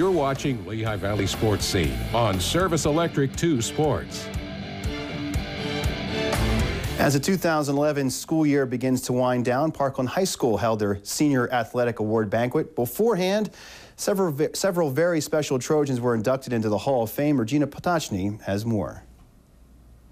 You're watching Lehigh Valley Sports Scene on Service Electric 2 Sports. As the 2011 school year begins to wind down, Parkland High School held their Senior Athletic Award banquet. Beforehand, several very special Trojans were inducted into the Hall of Fame. Regina Potocny has more.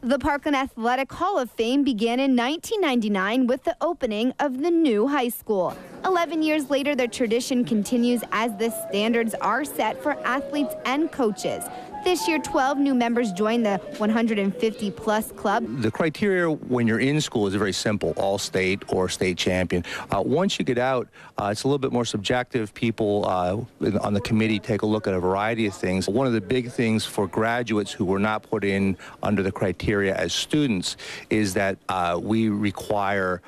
The Parkland Athletic Hall of Fame began in 1999 with the opening of the new high school. 11 years later, the tradition continues as the standards are set for athletes and coaches. This year, 12 new members joined the 150-plus club. The criteria when you're in school is very simple, all-state or state champion. Once you get out, it's a little bit more subjective. People on the committee take a look at a variety of things. One of the big things for graduates who were not put in under the criteria as students is that we require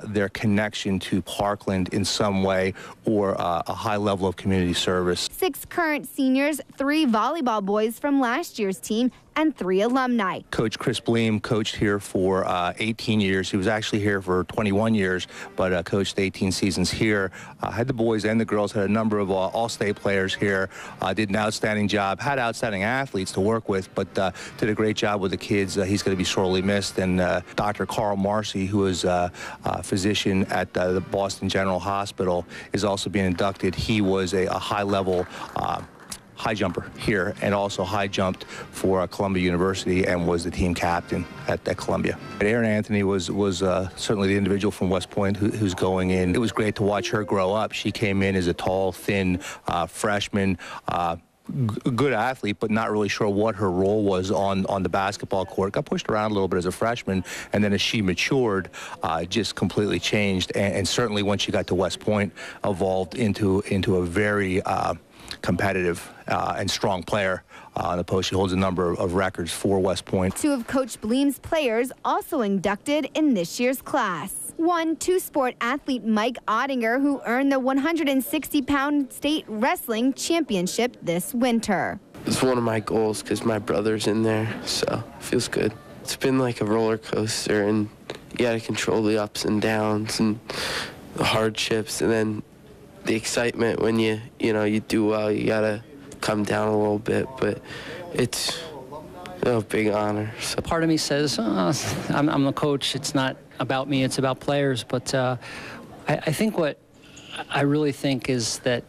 their connection to Parkland in some way or a high level of community service. 6 current seniors, 3 volleyball boys from last year's team, and 3 alumni. Coach Chris Bleem coached here for 18 years. He was actually here for 21 years, but coached 18 seasons here. Had the boys and the girls, had a number of all-state players here, did an outstanding job, had outstanding athletes to work with, but did a great job with the kids. He's going to be sorely missed. And Dr. Carl Marcy, who is a physician at the Boston General Hospital, is also being inducted. He was a high-level high jumper here and also high jumped for Columbia University and was the team captain at Columbia. Erin Anthony was certainly the individual from West Point who's going in. It was great to watch her grow up. She came in as a tall, thin freshman, good athlete, but not really sure what her role was on the basketball court. Got pushed around a little bit as a freshman, and then as she matured, just completely changed. And certainly once she got to West Point, evolved into a very competitive and strong player on the post. She holds a number of records for West Point. 2 of Coach Bleem's players also inducted in this year's class. 1 two-sport athlete Mike Ottinger, who earned the 160-pound state wrestling championship this winter. It's one of my goals because my brother's in there, so it feels good. It's been like a roller coaster, and you got to control the ups and downs and the hardships, and then the excitement when you do well. You gotta come down a little bit, but it's a big honor. So. Part of me says, I'm the coach. It's not about me. It's about players. But I think what I really think is that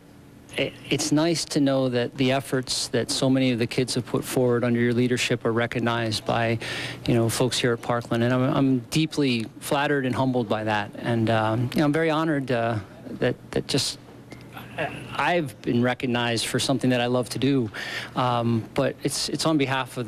it's nice to know that the efforts that so many of the kids have put forward under your leadership are recognized by, folks here at Parkland, and I'm deeply flattered and humbled by that. And I'm very honored that just I've been recognized for something that I love to do, but it's on behalf of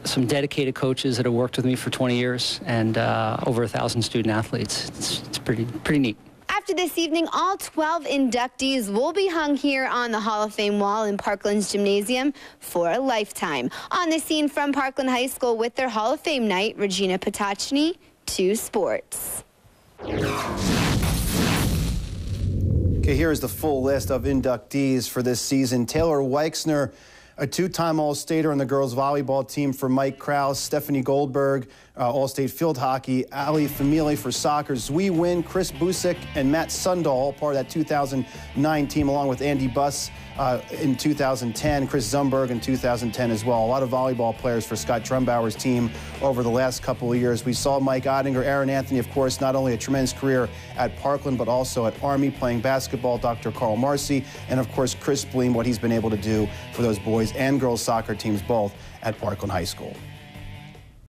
some dedicated coaches that have worked with me for 20 years and over 1,000 student athletes. It's pretty neat. After this evening, all 12 inductees will be hung here on the Hall of Fame wall in Parkland's gymnasium for a lifetime. On the scene from Parkland High School with their Hall of Fame night, Regina Potocny, 2 Sports. Okay, here is the full list of inductees for this season. Taylor Weixner, a 2-time All-Stater on the girls volleyball team for Mike Krause. Stephanie Goldberg, All-State field hockey. Ali Famili for soccer. Zui Win, Chris Busick, and Matt Sundahl, all part of that 2009 team, along with Andy Buss in 2010, Chris Zumberg in 2010 as well. A lot of volleyball players for Scott Trumbauer's team over the last couple of years. We saw Mike Ottinger, Erin Anthony, of course, not only a tremendous career at Parkland, but also at Army playing basketball, Dr. Carl Marcy, and of course Chris Bleem, what he's been able to do for those boys and girls soccer teams both at Parkland High School.